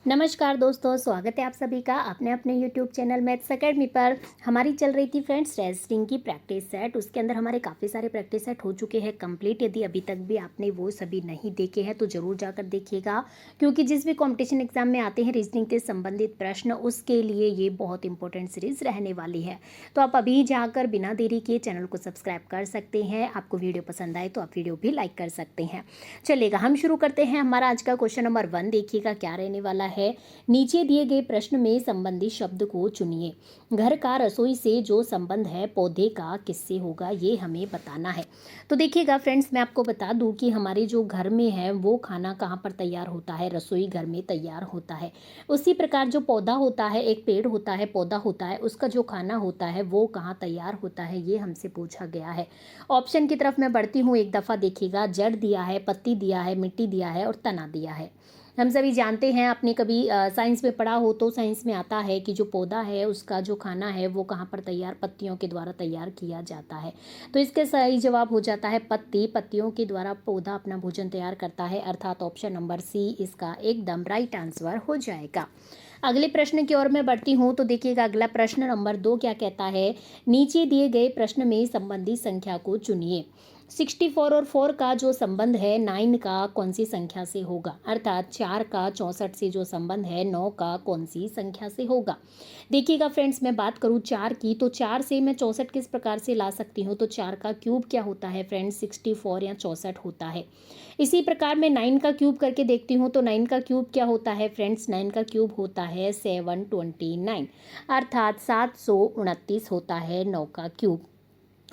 नमस्कार दोस्तों, स्वागत है आप सभी का अपने अपने YouTube चैनल मैथ्स अकेडमी पर। हमारी चल रही थी फ्रेंड्स रेस्टिंग की प्रैक्टिस सेट। उसके अंदर हमारे काफ़ी सारे प्रैक्टिस सेट हो चुके हैं कंप्लीट। यदि अभी तक भी आपने वो सभी नहीं देखे हैं तो ज़रूर जाकर देखिएगा, क्योंकि जिस भी कॉम्पिटिशन एग्जाम में आते हैं रीजनिंग से संबंधित प्रश्न, उसके लिए ये बहुत इंपॉर्टेंट सीरीज रहने वाली है। तो आप अभी जाकर बिना देरी के चैनल को सब्सक्राइब कर सकते हैं। आपको वीडियो पसंद आए तो आप वीडियो भी लाइक कर सकते हैं। चलिएगा, हम शुरू करते हैं। हमारा आज का क्वेश्चन नंबर 1 देखिएगा क्या रहने वाला है। नीचे दिए गए प्रश्न में संबंधित शब्द को चुनिए। घर का रसोई से जो संबंध है पौधे का किससे होगा, ये हमें बताना है। तो देखिएगा फ्रेंड्स, मैं आपको बता दूं कि हमारे जो घर में है वो खाना कहाँ पर तैयार होता है, रसोई घर में तैयार होता है। उसी प्रकार जो पौधा होता है, एक पेड़ होता है, पौधा होता है, उसका जो खाना होता है वो कहाँ तैयार होता है, ये हमसे पूछा गया है। ऑप्शन की तरफ मैं बढ़ती हूँ एक दफ़ा। देखिएगा, जड़ दिया है, पत्ती दिया है, मिट्टी दिया है और तना दिया है। हम सभी जानते हैं, आपने कभी साइंस में पढ़ा हो तो साइंस में आता है कि जो पौधा है उसका जो खाना है वो कहाँ पर तैयार, पत्तियों के द्वारा तैयार किया जाता है। तो इसके सही जवाब हो जाता है पत्ती। पत्तियों के द्वारा पौधा अपना भोजन तैयार करता है, अर्थात ऑप्शन नंबर सी इसका एकदम राइट आंसर हो जाएगा। अगले प्रश्न की ओर मैं बढ़ती हूँ। तो देखिएगा, अगला प्रश्न नंबर 2 क्या कहता है। नीचे दिए गए प्रश्न में संबंधित संख्या को चुनिए। 64 और 4 का जो संबंध है 9 का कौन सी संख्या से होगा, अर्थात 4 का 64 से जो संबंध है 9 का कौन सी संख्या से होगा। देखिएगा फ्रेंड्स, मैं बात करूँ 4 की, तो 4 से मैं 64 किस प्रकार से ला सकती हूँ। तो 4 का क्यूब क्या होता है फ्रेंड्स, 64 या 64 होता है। इसी प्रकार मैं 9 का क्यूब करके देखती हूँ। तो 9 का क्यूब क्या होता है फ्रेंड्स, 9 का क्यूब होता है 729, अर्थात 729 होता है 9 का क्यूब।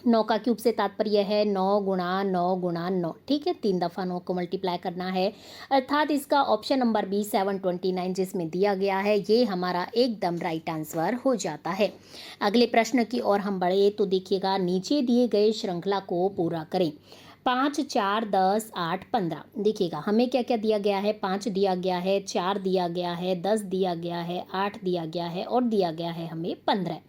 9 का क्यूब से तात्पर्य है 9 गुणा 9 गुणा 9, ठीक है, 3 दफ़ा 9 को मल्टीप्लाई करना है, अर्थात इसका ऑप्शन नंबर बी 729 जिसमें दिया गया है ये हमारा एकदम राइट आंसर हो जाता है। अगले प्रश्न की ओर हम बढ़े। तो देखिएगा, नीचे दिए गए श्रृंखला को पूरा करें। 5, 4, 10, 8, 15। देखिएगा, हमें क्या क्या दिया गया है। 5 दिया गया है, 4 दिया गया है, 10 दिया गया है, 8 दिया गया है और दिया गया है हमें 15।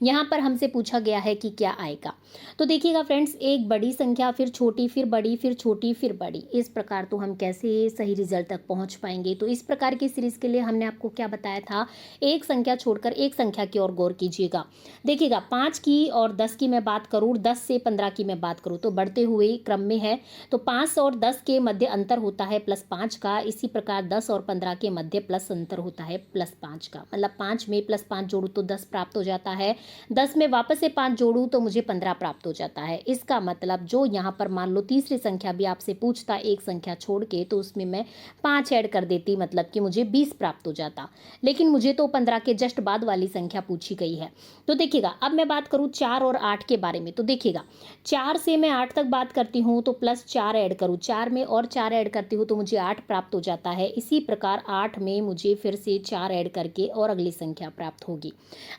यहाँ पर हमसे पूछा गया है कि क्या आएगा। तो देखिएगा फ्रेंड्स, एक बड़ी संख्या, फिर छोटी, फिर बड़ी, फिर छोटी, फिर बड़ी, इस प्रकार तो हम कैसे सही रिजल्ट तक पहुँच पाएंगे। तो इस प्रकार की सीरीज के लिए हमने आपको क्या बताया था, एक संख्या छोड़कर एक संख्या की ओर गौर कीजिएगा। देखिएगा, 5 की और 10 की मैं बात करूँ, 10 से 15 की मैं बात करूँ, तो बढ़ते हुए क्रम में है। तो 5 और 10 के मध्य अंतर होता है +5 का। इसी प्रकार 10 और 15 के मध्य प्लस अंतर होता है +5 का। मतलब 5 में +5 जोड़ूँ तो 10 प्राप्त हो जाता है, 10 में वापस से 5 जोड़ूँ तो मुझे 15 प्राप्त हो जाता है। इसका मतलब जो यहाँ पर मान लो तीसरी संख्या भी आपसे पूछता एक संख्या छोड़ के, तो उसमें मैं 5 ऐड कर देती, मतलब कि मुझे 20 प्राप्त हो जाता। लेकिन मुझे तो 15 के जस्ट बाद वाली संख्या पूछी गई है। तो देखिएगा, अब मैं बात करूँ 4 और 8 के बारे में। तो देखिएगा, 4 से मैं 8 तक बात करती हूँ तो +4 ऐड करूँ, 4 में और 4 ऐड करती हूँ तो मुझे 8 प्राप्त हो जाता है। इसी प्रकार 8 में मुझे फिर से 4 ऐड करके और अगली संख्या प्राप्त होगी।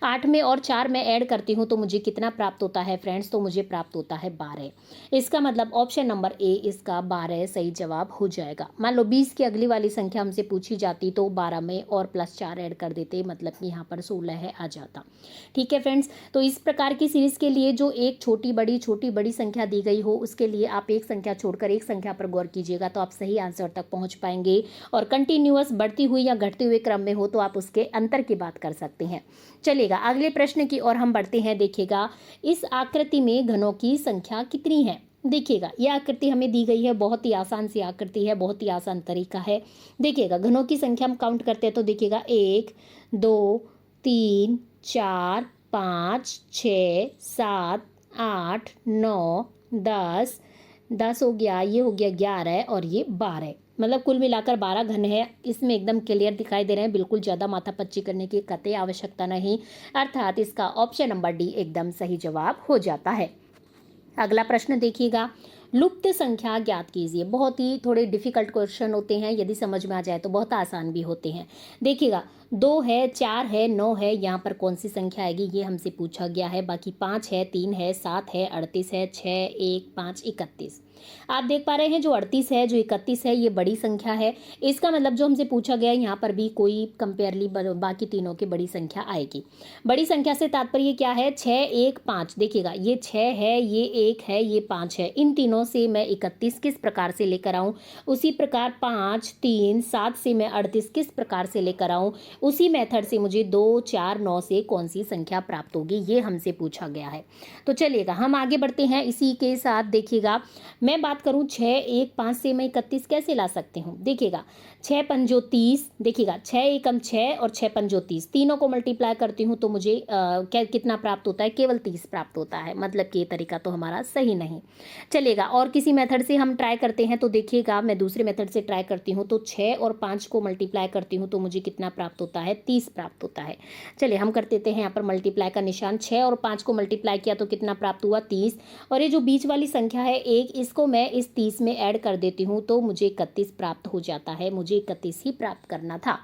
8 में और 4 में ऐड करती हूँ तो मुझे कितना प्राप्त होता है फ्रेंड्स, तो मुझे प्राप्त होता है 12। इसका मतलब ऑप्शन नंबर ए इसका 12 सही जवाब हो जाएगा। मान लो 20 की अगली वाली संख्या हमसे पूछी जाती तो 12 में और +4 ऐड कर देते, मतलब कि यहाँ पर 16 है आ जाता। ठीक है फ्रेंड्स, तो इस प्रकार की सीरीज के लिए जो एक छोटी बड़ी संख्या दी गई हो उसके लिए आप एक संख्या छोड़कर एक संख्या पर गौर कीजिएगा, तो आप सही आंसर तक पहुंच पाएंगे। और कंटिन्यूअस बढ़ती हुई या घटते हुए क्रम में हो तो आप उसके अंतर की बात कर सकते हैं। चलिएगा, अगले प्रश्न की ओर हम बढ़ते हैं। देखिएगा, इस आकृति में घनों की संख्या कितनी है। देखिएगा, यह आकृति हमें दी गई है, बहुत ही आसान सी आकृति है, बहुत ही आसान तरीका है। देखिएगा, घनों की संख्या हम काउंट करते हैं तो देखिएगा 1, 2, 3, 4, 5, 6, 7, 8, 9, 10, 10 हो गया, ये हो गया 11 और ये 12, मतलब कुल मिलाकर 12 घन है। इसमें एकदम क्लियर दिखाई दे रहे हैं, बिल्कुल ज़्यादा माथापच्ची करने की कतई आवश्यकता नहीं, अर्थात इसका ऑप्शन नंबर डी एकदम सही जवाब हो जाता है। अगला प्रश्न देखिएगा, लुप्त संख्या ज्ञात कीजिए। बहुत ही थोड़े डिफिकल्ट क्वेश्चन होते हैं, यदि समझ में आ जाए तो बहुत आसान भी होते हैं। देखिएगा, 2 है, 4 है, 9 है, यहाँ पर कौन सी संख्या आएगी ये हमसे पूछा गया है। बाकी 5 है, 3 है, 7 है, 38 है, 6, 1, 5, 31। आप देख पा रहे हैं जो 38 है, जो 31 है, ये बड़ी संख्या है। इसका मतलब जो हमसे पूछा गया है यहाँ पर भी कोई कंपेयरली बाकी तीनों की बड़ी संख्या आएगी। बड़ी संख्या से तात्पर्य क्या है, 6, 1, 5। देखिएगा ये 6 है, ये 1 है, ये 5 है। इन तीनों से मैं 31 किस प्रकार से लेकर आऊँ, उसी प्रकार 5, 3, 7 से मैं 38 किस प्रकार से लेकर आऊँ, उसी मेथड से मुझे 2, 4, 9 से कौन सी संख्या प्राप्त होगी, ये हमसे पूछा गया है। तो चलिएगा हम आगे बढ़ते हैं इसी के साथ। देखिएगा मैं बात करूं 6, 1, 5 से मैं 31 कैसे ला सकती हूं। देखिएगा 6 पंजो 30, देखिएगा 6 एकम 6 और 6 पंजो 30, तीनों को मल्टीप्लाई करती हूं तो मुझे कितना प्राप्त होता है, केवल 30 प्राप्त होता है। मतलब कि ये तरीका तो हमारा सही नहीं। चलिएगा और किसी मेथड से हम ट्राई करते हैं। तो देखिएगा मैं दूसरे मेथड से ट्राई करती हूँ। तो 6 और 5 को मल्टीप्लाई करती हूँ तो मुझे कितना प्राप्त होता है, 30 प्राप्त होता है। चलिए हम कर देते हैं यहाँ पर मल्टीप्लाई का निशान। 6 और 5 को मल्टीप्लाई किया तो कितना प्राप्त हुआ, 30। और ये जो बीच वाली संख्या है 1, इसको मैं इस 30 में ऐड कर देती हूँ तो मुझे 31 प्राप्त हो जाता है। मुझे 31 ही प्राप्त करना था।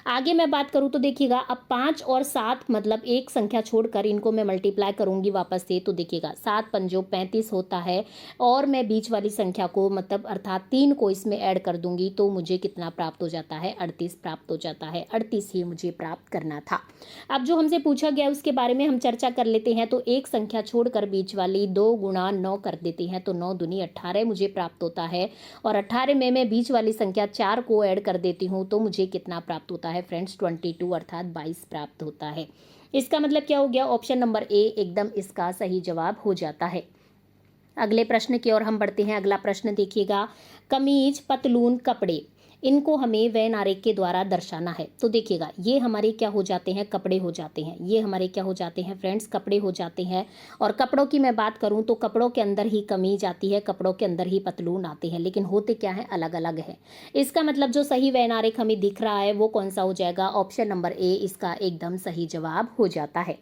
आगे मैं बात करूँ तो देखिएगा अब 5 और 7 मतलब एक संख्या छोड़कर इनको मैं मल्टीप्लाई करूँगी वापस से। तो देखिएगा 7 पंजो 35 होता है और मैं बीच वाली संख्या को मतलब अर्थात 3 को इसमें ऐड कर दूंगी तो मुझे कितना प्राप्त हो जाता है, 38 प्राप्त हो जाता है। 38 ही मुझे प्राप्त करना था। अब जो हमसे पूछा गया उसके बारे में हम चर्चा कर लेते हैं। तो एक संख्या छोड़कर बीच वाली 2 गुणा 9 कर देते हैं तो 9 दूनी 18 मुझे प्राप्त होता है। और 18 में मैं बीच वाली संख्या 4 को ऐड कर देती हूँ तो मुझे कितना प्राप्त होता है फ्रेंड्स, 22 अर्थात 22 प्राप्त होता है। इसका मतलब क्या हो गया, ऑप्शन नंबर ए एकदम इसका सही जवाब हो जाता है। अगले प्रश्न की ओर हम बढ़ते हैं। अगला प्रश्न देखिएगा, कमीज, पतलून, कपड़े, इनको हमें वैन आरेख के द्वारा दर्शाना है। तो देखिएगा ये हमारे क्या हो जाते हैं, कपड़े हो जाते हैं। ये हमारे क्या हो जाते हैं फ्रेंड्स, कपड़े हो जाते हैं। और कपड़ों की मैं बात करूं तो कपड़ों के अंदर ही कमीज आती है, कपड़ों के अंदर ही पतलून आते हैं, लेकिन होते क्या है, अलग अलग है। इसका मतलब जो सही वैन आरेख हमें दिख रहा है वो कौन सा हो जाएगा, ऑप्शन नंबर ए इसका एकदम सही जवाब हो जाता है।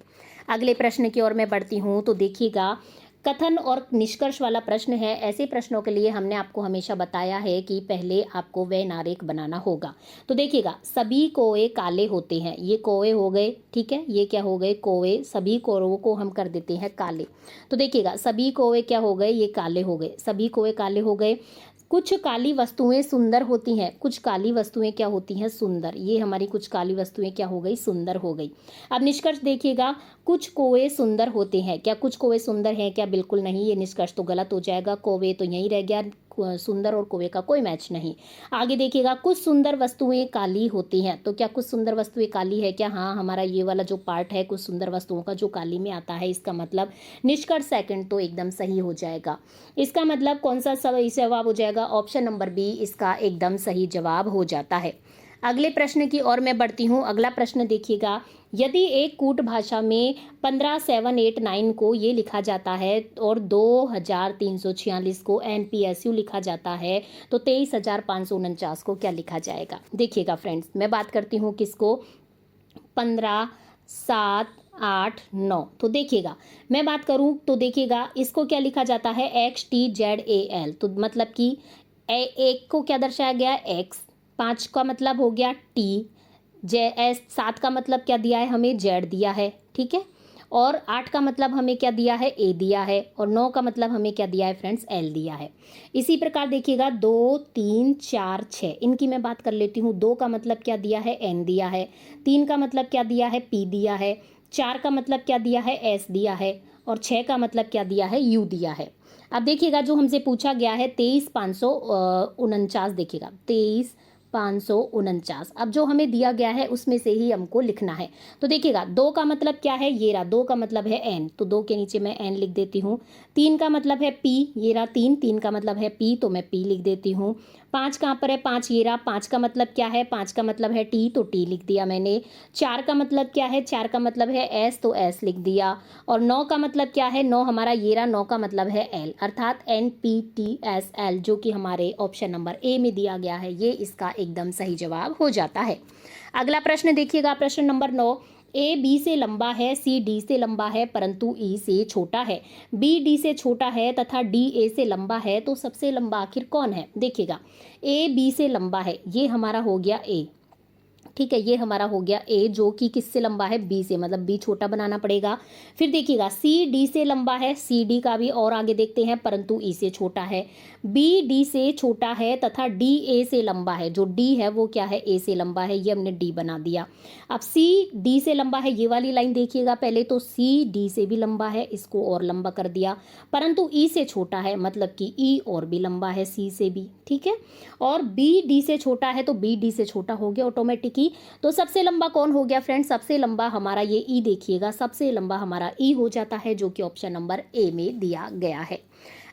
अगले प्रश्न की ओर मैं बढ़ती हूँ। तो देखिएगा कथन और निष्कर्ष वाला प्रश्न है। ऐसे प्रश्नों के लिए हमने आपको हमेशा बताया है कि पहले आपको वैन आरेख बनाना होगा। तो देखिएगा सभी कोए काले होते हैं, ये कोए हो गए, ठीक है, ये क्या हो गए, कोए। सभी कोरों को हम कर देते हैं काले। तो देखिएगा सभी कोए क्या हो गए, ये काले हो गए, सभी कोए काले हो गए। कुछ काली वस्तुएं सुंदर होती हैं, कुछ काली वस्तुएं क्या होती हैं, सुंदर। ये हमारी कुछ काली वस्तुएं क्या हो गई, सुंदर हो गई। अब निष्कर्ष देखिएगा, कुछ कोए सुंदर होते हैं, क्या कुछ कोए सुंदर हैं क्या, बिल्कुल नहीं, ये निष्कर्ष तो गलत हो जाएगा। कोवे तो यहीं रह गया, सुंदर और कोवे का कोई मैच नहीं। आगे देखिएगा, कुछ सुंदर वस्तुएं काली होती हैं, तो क्या कुछ सुंदर वस्तुएं काली है क्या, हाँ हमारा ये वाला जो पार्ट है कुछ सुंदर वस्तुओं का जो काली में आता है, इसका मतलब निष्कर्ष सेकंड तो एकदम सही हो जाएगा। इसका मतलब कौन सा सही जवाब हो जाएगा, ऑप्शन नंबर बी इसका एकदम सही जवाब हो जाता है। अगले प्रश्न की ओर मैं बढ़ती हूँ। अगला प्रश्न देखिएगा, यदि एक कूट भाषा में 15789 को ये लिखा जाता है और 2346 को NPSU लिखा जाता है तो 23549 को क्या लिखा जाएगा। देखिएगा फ्रेंड्स मैं बात करती हूँ किसको, 15, 7, 8, 9। तो देखिएगा मैं बात करूँ तो देखिएगा इसको क्या लिखा जाता है, XTZAL। तो मतलब कि एक को क्या दर्शाया गया, X, 5 का मतलब हो गया T, JS, 7 का मतलब क्या दिया है हमें, Z दिया है, ठीक है। और 8 का मतलब हमें क्या दिया है, A दिया है। और 9 का मतलब हमें क्या दिया है फ्रेंड्स, L दिया है। इसी प्रकार देखिएगा 2, 3, 4, 6 इनकी मैं बात कर लेती हूँ। 2 का मतलब क्या दिया है, N दिया है। 3 का मतलब क्या दिया है, P दिया है। 4 का मतलब क्या दिया है, S दिया है। और 6 का मतलब क्या दिया है, U दिया है। अब देखिएगा जो हमसे पूछा गया है 23549, देखिएगा 23549। अब जो हमें दिया गया है उसमें से ही हमको लिखना है। तो देखिएगा 2 का मतलब क्या है, ये रहा, 2 का मतलब है N, तो 2 के नीचे मैं N लिख देती हूँ। 3 का मतलब है P, ये रहा 3 का मतलब है P, तो मैं P लिख देती हूँ। 5 कहाँ पर है, 5 ये रहा, 5 का मतलब क्या है, 5 का मतलब है T, तो T लिख दिया मैंने। 4 का मतलब क्या है, 4 का मतलब है S, तो S लिख दिया। और 9 का मतलब क्या है, 9 हमारा ये रहा, 9 का मतलब है L, अर्थात NPTSL, जो कि हमारे ऑप्शन नंबर ए में दिया गया है, ये इसका एकदम सही जवाब हो जाता है। अगला प्रश्न देखिएगा, प्रश्न नंबर 9, ए बी से लंबा है, सी डी से लंबा है परंतु ई से छोटा है, बी डी से छोटा है तथा डी ए से लंबा है, तो सबसे लंबा आखिर कौन है। देखिएगा ए बी से लंबा है, ये हमारा हो गया ए, ठीक है, ये हमारा हो गया ए, जो कि किससे लंबा है, बी से, मतलब बी छोटा बनाना पड़ेगा। फिर देखिएगा सी डी से लंबा है, सी डी का भी और आगे देखते हैं, परंतु ई से छोटा है। बी डी से छोटा है तथा डी ए से लंबा है, जो डी है वो क्या है, ए से लंबा है, ये हमने डी बना दिया। अब सी डी से लंबा है, ये वाली लाइन देखिएगा पहले, तो सी डी से भी लंबा है, इसको और लंबा कर दिया, परंतु ई से छोटा है, मतलब कि ई और भी लंबा है सी से भी, ठीक है। और बी डी से छोटा है, तो बी डी से छोटा हो गया ऑटोमेटिक ही। तो सबसे लंबा कौन हो गया फ्रेंड्स, सबसे लंबा हमारा ये ई, देखिएगा सबसे लंबा हमारा ई हो जाता है, जो कि ऑप्शन नंबर ए में दिया गया है।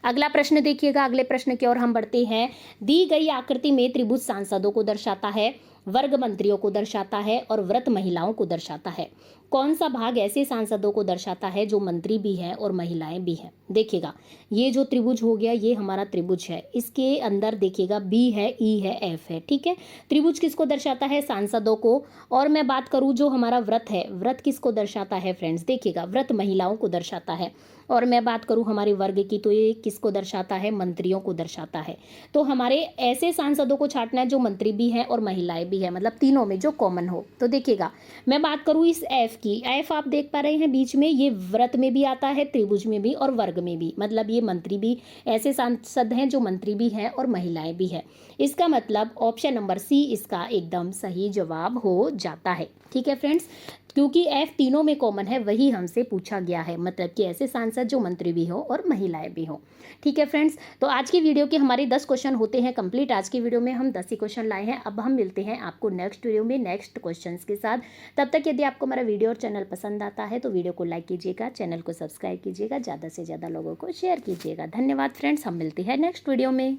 अगला प्रश्न देखिएगा, अगले प्रश्न की ओर हम बढ़ते हैं। दी गई आकृति में त्रिभुज सांसदों को दर्शाता है, वर्ग मंत्रियों को दर्शाता है और व्रत महिलाओं को दर्शाता है। कौन सा भाग ऐसे सांसदों को दर्शाता है जो मंत्री भी हैं और महिलाएं भी हैं। देखिएगा ये जो त्रिभुज हो गया, ये हमारा त्रिभुज है, इसके अंदर देखिएगा बी है, ई है, एफ है, ठीक है। त्रिभुज किसको दर्शाता है, सांसदों को। और मैं बात करूं जो हमारा व्रत है, व्रत किसको दर्शाता है फ्रेंड्स, देखिएगा व्रत महिलाओं को दर्शाता है। और मैं बात करूं हमारे वर्ग की, तो ये किसको दर्शाता है, मंत्रियों को दर्शाता है। तो हमारे ऐसे सांसदों को छांटना है जो मंत्री भी हैं और महिलाएं भी हैं, मतलब तीनों में जो कॉमन हो। तो देखिएगा मैं बात करूं इस एफ की, एफ आप देख पा रहे हैं बीच में, ये व्रत में भी आता है, त्रिभुज में भी और वर्ग में भी, मतलब ये मंत्री भी, ऐसे सांसद हैं जो मंत्री भी हैं और महिलाएं भी हैं। इसका मतलब ऑप्शन नंबर सी इसका एकदम सही जवाब हो जाता है, ठीक है फ्रेंड्स। क्योंकि एफ तीनों में कॉमन है, वही हमसे पूछा गया है, मतलब कि ऐसे सांसद जो मंत्री भी हो और महिलाएं भी हो, ठीक है फ्रेंड्स। तो आज की वीडियो के हमारे 10 क्वेश्चन होते हैं कंप्लीट। आज की वीडियो में हम 10 ही क्वेश्चन लाए हैं। अब हम मिलते हैं आपको नेक्स्ट वीडियो में नेक्स्ट क्वेश्चंस के साथ। तब तक यदि आपको हमारा वीडियो और चैनल पसंद आता है तो वीडियो को लाइक कीजिएगा, चैनल को सब्सक्राइब कीजिएगा, ज़्यादा से ज़्यादा लोगों को शेयर कीजिएगा। धन्यवाद फ्रेंड्स, हम मिलते हैं नेक्स्ट वीडियो में।